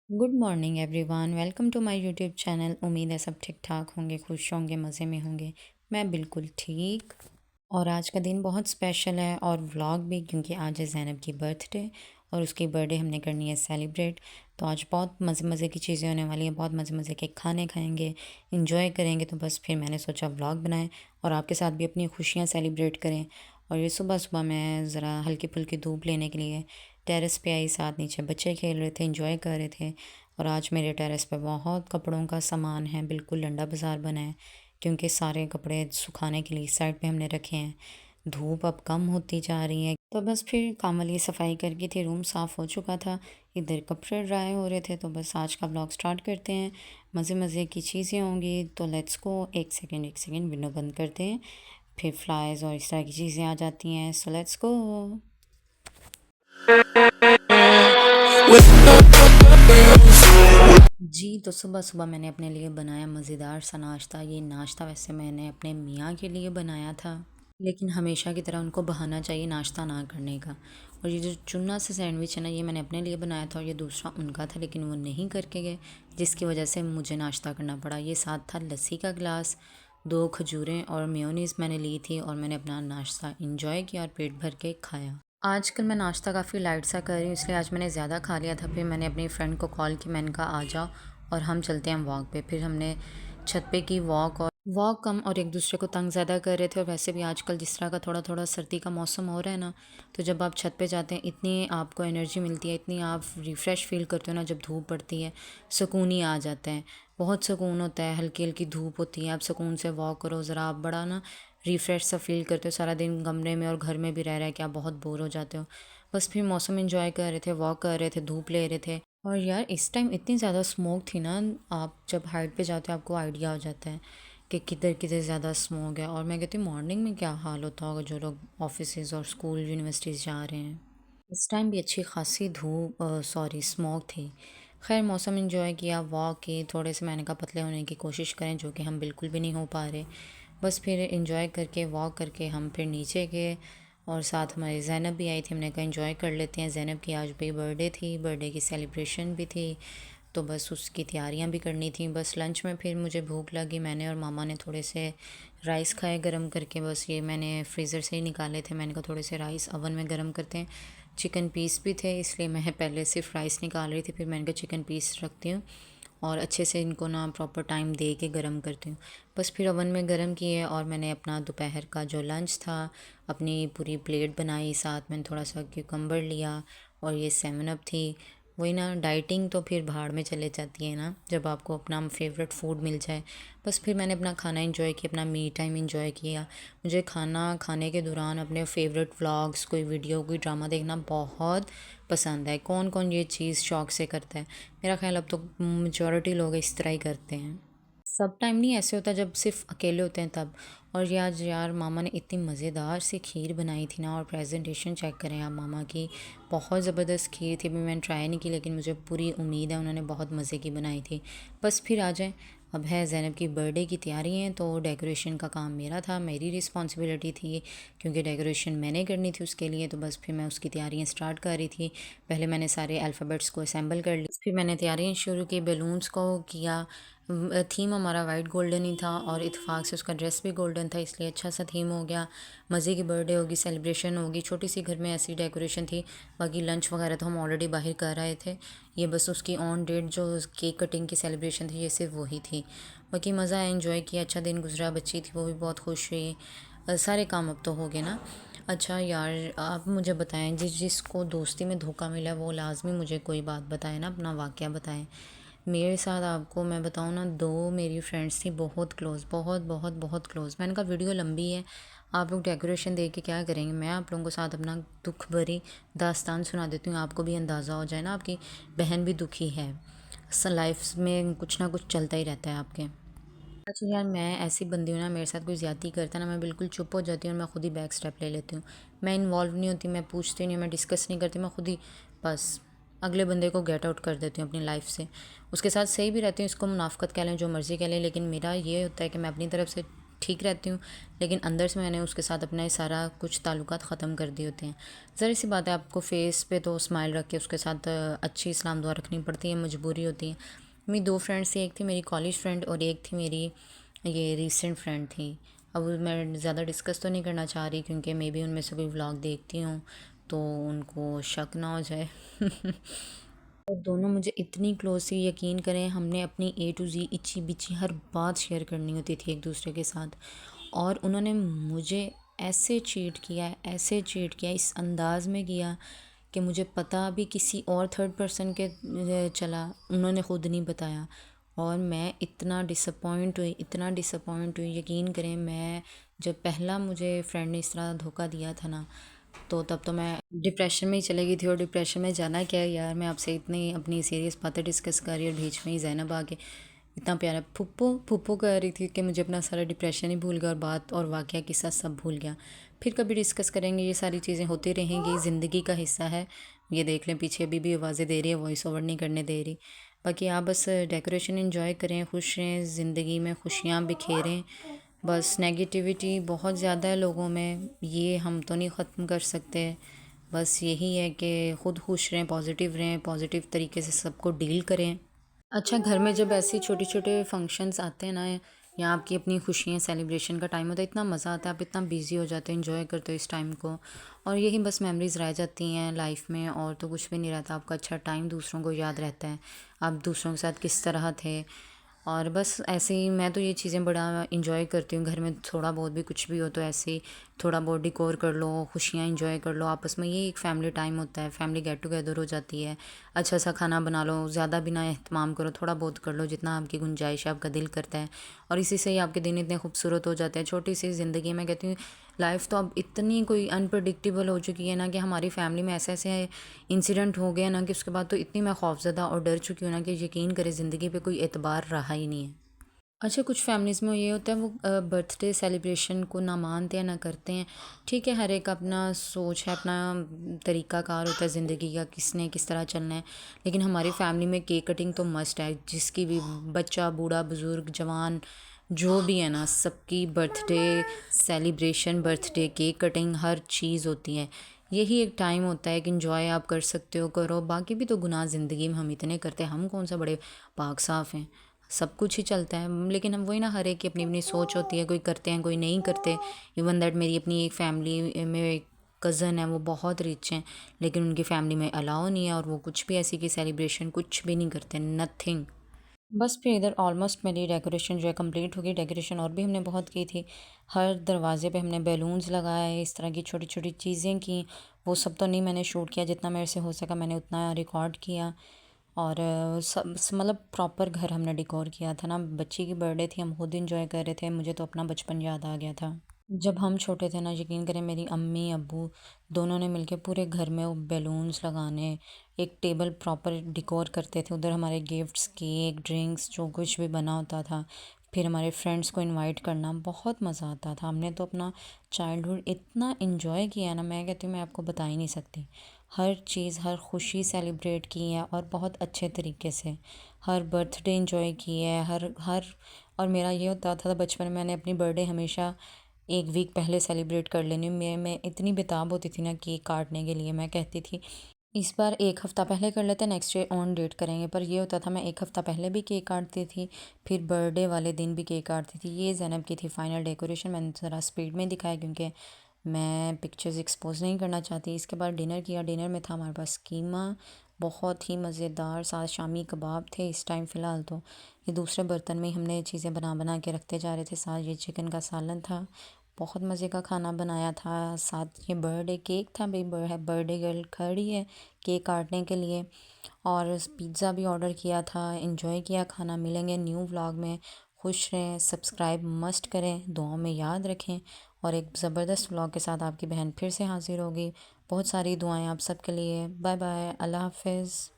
Good morning everyone, welcome to my YouTube channel. उम्मीद है सब ठीक ठाक होंगे, खुश होंगे, मज़े में होंगे। मैं बिल्कुल ठीक। और आज का दिन बहुत स्पेशल है और व्लॉग भी, क्योंकि आज है ज़ैनब की बर्थडे और उसकी बर्थडे हमने करनी है सेलिब्रेट। तो आज बहुत मज़े मज़े की चीज़ें होने वाली हैं, बहुत मज़े मज़े के खाने खाएंगे, इंजॉय करेंगे। तो बस फिर मैंने सोचा व्लॉग बनाएं और आपके साथ भी अपनी खुशियाँ सेलिब्रेट करें। और ये सुबह सुबह मैं ज़रा हल्की फुल्की धूप लेने के लिए टेरेस पे आई, साथ नीचे बच्चे खेल रहे थे, इंजॉय कर रहे थे। और आज मेरे टेरेस पे बहुत कपड़ों का सामान है, बिल्कुल लंडा बाज़ार बना है, क्योंकि सारे कपड़े सुखाने के लिए इस साइड पे हमने रखे हैं। धूप अब कम होती जा रही है, तो बस फिर काम वाली सफाई करके थी, रूम साफ़ हो चुका था, इधर कपड़े ड्राई हो रहे थे। तो बस आज का ब्लॉग स्टार्ट करते हैं। मज़े मज़े की चीज़ें होंगी, तो लेट्स गो। एक सेकेंड विंडो बंद करते हैं, फिर फ्लाइज़ और इस तरह की चीज़ें आ जाती हैं। So let's go. जी, तो सुबह-सुबह मैंने अपने लिए बनाया मज़ेदार सा नाश्ता। ये नाश्ता वैसे मैंने अपने मियाँ के लिए बनाया था, लेकिन हमेशा की तरह उनको बहाना चाहिए नाश्ता ना करने का। और ये जो चुन्ना से सैंडविच है ना, ये मैंने अपने लिए बनाया था और ये दूसरा उनका था, लेकिन वो नहीं करके गए, जिसकी वजह से मुझे नाश्ता करना पड़ा। ये साथ था लस्सी का गिलास, 2 खजूरें और मेयोनीज़ मैंने ली थी और मैंने अपना नाश्ता एंजॉय किया और पेट भर के खाया। आजकल मैं नाश्ता काफ़ी लाइट सा कर रही हूँ, इसलिए आज मैंने ज़्यादा खा लिया था। फिर मैंने अपनी फ्रेंड को कॉल की, मैंने कहा आ जाओ और हम चलते हैं वॉक पे। फिर हमने छत पे की वॉक, और वॉक कम और एक दूसरे को तंग ज़्यादा कर रहे थे। और वैसे भी आजकल जिस तरह का थोड़ा थोड़ा सर्दी का मौसम हो रहा है ना, तो जब आप छत पे जाते हैं इतनी आपको एनर्जी मिलती है, इतनी आप रिफ़्रेश फ़ील करते हो ना, जब धूप पड़ती है सुकून ही आ जाता है। बहुत सुकून होता है, हल्की हल्की धूप होती है, आप सुकून से वॉक करो ज़रा, आप बड़ा ना रिफ़्रेश सा फ़ील करते हो। सारा दिन कमरे में और घर में भी रह के आप बहुत बोर हो जाते हो। बस फिर मौसम एंजॉय कर रहे थे, वॉक कर रहे थे, धूप ले रहे थे। और यार इस टाइम इतनी ज़्यादा स्मोक थी ना, आप जब हाइट पे जाते हो आपको आइडिया हो जाता है कि किधर किधर ज़्यादा स्मोक है। और मैं कहती हूँ मॉर्निंग में क्या हाल होता होगा जो लोग ऑफिसेज और स्कूल यूनिवर्सिटीज़ जा रहे हैं। इस टाइम भी अच्छी खासी धूप, सॉरी स्मोक थी। खैर मौसम एंजॉय किया, वॉक की, थोड़े से मैंने कहा पतले होने की कोशिश करें, जो कि हम बिल्कुल भी नहीं हो पा रहे। बस फिर एंजॉय करके वॉक करके हम फिर नीचे गए, और साथ हमारी ज़ैनब भी आई थी। हमने कहा एंजॉय कर लेते हैं, ज़ैनब की आज भी बर्थडे थी, बर्थडे की सेलिब्रेशन भी थी, तो बस उसकी तैयारियां भी करनी थी। बस लंच में फिर मुझे भूख लगी, मैंने और मामा ने थोड़े से राइस खाए गरम करके। बस ये मैंने फ्रीज़र से ही निकाले थे, मैंने कहा थोड़े से राइस अवन में गरम करते हैं। चिकन पीस भी थे, इसलिए मैं पहले सिर्फ राइस निकाल रही थी, फिर मैंने कहा चिकन पीस रखती हूँ और अच्छे से इनको ना प्रॉपर टाइम दे के गरम करती हूँ। बस फिर ओवन में गरम किए और मैंने अपना दोपहर का जो लंच था, अपनी पूरी प्लेट बनाई, साथ में थोड़ा सा क्यूकम्बर लिया और ये सेवन अप थी। वही ना, डाइटिंग तो फिर भाड़ में चले जाती है ना, जब आपको अपना फेवरेट फूड मिल जाए। बस फिर मैंने अपना खाना एंजॉय किया, अपना मी टाइम एंजॉय किया। मुझे खाना खाने के दौरान अपने फेवरेट व्लॉग्स, कोई वीडियो, कोई ड्रामा देखना बहुत पसंद है। कौन कौन ये चीज़ शौक से करता है? मेरा ख्याल अब तो मेजॉरिटी लोग इस तरह ही करते हैं। सब टाइम नहीं ऐसे होता, जब सिर्फ अकेले होते हैं तब। और ये आज यार मामा ने इतनी मज़ेदार सी खीर बनाई थी ना, और प्रेजेंटेशन चेक करें आप मामा की, बहुत ज़बरदस्त खीर थी। अभी मैंने ट्राई नहीं की, लेकिन मुझे पूरी उम्मीद है उन्होंने बहुत मज़े की बनाई थी। बस फिर आ जाए, अब है ज़ैनब की बर्थडे की तैयारी है, तो डेकोरेशन का काम मेरा था, मेरी रिस्पॉन्सिबिलिटी थी, क्योंकि डेकोरेशन मैंने करनी थी उसके लिए। तो बस फिर मैं उसकी तैयारियाँ स्टार्ट कर रही थी। पहले मैंने सारे अल्फ़ाबेट्स को असेंबल कर ली, फिर मैंने तैयारियाँ शुरू की, बैलून्स को किया। थीम हमारा वाइट गोल्डन ही था और इत्तेफाक से उसका ड्रेस भी गोल्डन था, इसलिए अच्छा सा थीम हो गया। मज़े की बर्थडे होगी, सेलिब्रेशन होगी, छोटी सी घर में ऐसी डेकोरेशन थी। बाकी लंच वगैरह तो हम ऑलरेडी बाहर कर रहे थे, ये बस उसकी ऑन डेट जो केक कटिंग की सेलिब्रेशन थी, ये सिर्फ वही थी। बाकी मज़ा आया, एंजॉय किया, अच्छा दिन गुजरा। बच्ची थी वो भी बहुत खुश हुई। सारे काम अब तो हो गए ना। अच्छा यार आप मुझे बताएं, जिसको दोस्ती में धोखा मिला वो लाजमी मुझे कोई बात बताए ना, अपना वाक़या बताएं। मेरे साथ आपको मैं बताऊँ ना, 2 मेरी फ्रेंड्स थी बहुत क्लोज़, बहुत बहुत बहुत क्लोज़। मैंने कहा वीडियो लंबी है, आप लोग डेकोरेशन देख के क्या करेंगे, मैं आप लोगों के साथ अपना दुख भरी दास्तान सुना देती हूँ, आपको भी अंदाज़ा हो जाए ना, आपकी बहन भी दुखी है। लाइफ में कुछ ना कुछ चलता ही रहता है आपके। अच्छा यार मैं ऐसी बंदी हूँ ना, मेरे साथ कोई ज़्यादती करता है ना, मैं बिल्कुल चुप हो जाती हूँ और मैं खुद ही बैक स्टेप ले लेती हूँ। मैं इन्वॉल्व नहीं होती, मैं पूछती नहीं, मैं डिस्कस नहीं करती, मैं खुद ही बस अगले बंदे को गेट आउट कर देती हूँ अपनी लाइफ से। उसके साथ सही भी रहती हूँ, इसको मुनाफ़कत कह लें, जो मर्ज़ी कह लें, लेकिन मेरा ये होता है कि मैं अपनी तरफ से ठीक रहती हूँ, लेकिन अंदर से मैंने उसके साथ अपना ये सारा कुछ ताल्लुकात ख़त्म कर दिए होते हैं। ज़ाहिर सी बात है, आपको फेस पे तो स्माइल रख के उसके साथ अच्छी इस्लाम दुआ रखनी पड़ती है, मजबूरी होती है। मेरी 2 फ्रेंड्स थी, एक थी मेरी कॉलेज फ्रेंड और एक थी मेरी ये रीसेंट फ्रेंड थी। अब मैं ज़्यादा डिस्कस तो नहीं करना चाह रही, क्योंकि मे बी उनमें से कोई व्लॉग देखती हूँ तो उनको शक ना हो जाए। और दोनों मुझे इतनी क्लोज थी, यकीन करें, हमने अपनी ए टू ज़ी इच्छी बिच्छी हर बात शेयर करनी होती थी एक दूसरे के साथ। और उन्होंने मुझे ऐसे चीट किया है, ऐसे चीट किया, इस अंदाज में किया कि मुझे पता भी किसी और थर्ड पर्सन के चला, उन्होंने ख़ुद नहीं बताया। और मैं इतना डिसअपॉइंट हुई, इतना डिसअपॉइंट हुई, यकीन करें, मैं जब पहला मुझे फ्रेंड ने इस तरह धोखा दिया था ना, तो तब तो मैं डिप्रेशन में ही चली गई थी। और डिप्रेशन में जाना क्या है यार, मैं आपसे इतनी अपनी सीरियस बातें डिस्कस कर रही और बीच में ही ज़ैनब आके इतना प्यारा फुप्पो फुप्पो कह रही थी कि मुझे अपना सारा डिप्रेशन ही भूल गया और बात और वाक़या किस्सा सब भूल गया। फिर कभी डिस्कस करेंगे, ये सारी चीज़ें होती रहेंगी, ज़िंदगी का हिस्सा है। ये देख लें, पीछे अभी भी आवाज़ें दे रही है, वॉइस ओवर नहीं करने दे रही। बाकी आप बस डेकोरेशन एंजॉय करें, खुश रहें, ज़िंदगी में खुशियाँ बिखेरें। बस नेगेटिविटी बहुत ज़्यादा है लोगों में, ये हम तो नहीं ख़त्म कर सकते। बस यही है कि ख़ुद खुश रहें, पॉजिटिव तरीके से सबको डील करें। अच्छा, घर में जब ऐसे छोटे-छोटे फंक्शंस आते हैं ना, या आपकी अपनी खुशियाँ सेलिब्रेशन का टाइम होता है, इतना मज़ा आता है, आप इतना बिज़ी हो जाते हो, एंजॉय करते हो इस टाइम को। और यही बस मेमोरीज़ रह जाती हैं लाइफ में, और तो कुछ भी नहीं रहता। आपका अच्छा टाइम दूसरों को याद रहता है, आप दूसरों के साथ किस तरह थे। और बस ऐसे ही मैं तो ये चीज़ें बड़ा इंजॉय करती हूँ। घर में थोड़ा बहुत भी कुछ भी हो तो ऐसे ही थोड़ा बहुत डिकोर कर लो, खुशियाँ इंजॉय कर लो आपस में, ये एक फैमिली टाइम होता है, फैमिली गेट टुगेदर हो जाती है। अच्छा सा खाना बना लो, ज़्यादा भी ना एहतमाम करो, थोड़ा बहुत कर लो जितना आपकी गुंजाइश है, आपका दिल करता है। और इसी से ही आपके दिन इतने खूबसूरत हो जाते हैं। छोटी सी ज़िंदगी में कहती हूँ, लाइफ तो अब इतनी कोई अनप्रडिक्टेबल हो चुकी है ना, कि हमारी फैमिली में ऐसे ऐसे इंसिडेंट हो गए ना, कि उसके बाद तो इतनी मैं खौफज़दा और डर चुकी हूँ ना, कि यकीन करें ज़िंदगी पे कोई एतबार रहा ही नहीं है। अच्छा, कुछ फैमिलीज़ में ये होता है, वो बर्थडे सेलिब्रेशन को ना मानते हैं ना करते हैं। ठीक है, हर एक अपना सोच है, अपना तरीक़ाकार होता है ज़िंदगी का, किसने किस तरह चलना है। लेकिन हमारी फैमिली में केक कटिंग तो मस्ट है, जिसकी भी बच्चा, बूढ़ा, बुज़ुर्ग, जवान, जो भी है ना, सबकी birthday celebration, birthday cake cutting हर चीज़ होती है। यही एक टाइम होता है कि इंजॉय आप कर सकते हो, करो। बाकी भी तो गुनाह ज़िंदगी में हम इतने करते हैं, हम कौन सा बड़े पाक साफ़ हैं, सब कुछ ही चलता है। लेकिन हम वही ना, हर एक की अपनी अपनी सोच होती है, कोई करते हैं कोई नहीं करते। इवन दैट मेरी अपनी एक फैमिली में एक कज़न है, वो बहुत रिच हैं, लेकिन उनकी फैमिली में अलाउ नहीं है, और वो कुछ भी ऐसी की सेलिब्रेशन कुछ भी नहीं करते, नथिंग। बस फिर इधर ऑलमोस्ट मेरी डेकोरेशन जो है कंप्लीट हो गई। डेकोरेशन और भी हमने बहुत की थी, हर दरवाजे पे हमने बैलून्स लगाए, इस तरह की छोटी छोटी चीज़ें की। वो सब तो नहीं मैंने शूट किया, जितना मेरे से हो सका मैंने उतना रिकॉर्ड किया। और सब मतलब प्रॉपर घर हमने डेकोर किया था ना। बच्ची की बर्थडे थी, हम खुद इंजॉय कर रहे थे, मुझे तो अपना बचपन याद आ गया था। जब हम छोटे थे ना, यकीन करें, मेरी अम्मी अब्बू दोनों ने मिलके पूरे घर में वो बैलून्स लगाने, एक टेबल प्रॉपर डेकोर करते थे, उधर हमारे गिफ्ट्स, केक, ड्रिंक्स, जो कुछ भी बना होता था। फिर हमारे फ्रेंड्स को इनवाइट करना, बहुत मज़ा आता था। हमने तो अपना चाइल्डहुड इतना इन्जॉय किया ना, मैं कहती हूँ मैं आपको बता ही नहीं सकती। हर चीज़, हर खुशी सेलिब्रेट की है, और बहुत अच्छे तरीके से हर बर्थडे इंजॉय की है, हर हर और मेरा ये होता था बचपन में, मैंने अपनी बर्थडे हमेशा एक वीक पहले सेलिब्रेट कर लेनी हूँ। मैं इतनी बेताब होती थी ना केक काटने के लिए, मैं कहती थी इस बार एक हफ़्ता पहले कर लेते हैं, नेक्स्ट डे ऑन डेट करेंगे। पर ये होता था, मैं एक हफ़्ता पहले भी केक काटती थी, फिर बर्थडे वाले दिन भी केक काटती थी। ये ज़ैनब की थी फाइनल डेकोरेशन। मैंने ज़रा स्पीड में दिखाया, क्योंकि मैं पिक्चर्स एक्सपोज नहीं करना चाहती। इसके बाद डिनर किया। डिनर में था हमारे पास कीमा, बहुत ही मज़ेदार, साथ शामी कबाब थे। इस टाइम फ़िलहाल तो ये दूसरे बर्तन में ही हमने ये चीज़ें बना बना के रखते जा रहे थे। साथ ये चिकन का सालन था, बहुत मज़े का खाना बनाया था। साथ ये बर्थडे केक था, भाई बर्थडे गर्ल खड़ी है केक काटने के लिए। और पिज़्ज़ा भी ऑर्डर किया था, एंजॉय किया खाना। मिलेंगे न्यू व्लॉग में, खुश रहें, सब्सक्राइब मस्ट करें, दुआओं में याद रखें। और एक ज़बरदस्त व्लॉग के साथ आपकी बहन फिर से हाजिर होगी। बहुत सारी दुआएं आप सबके लिए। बाय बाय, अल्लाह हाफिज़।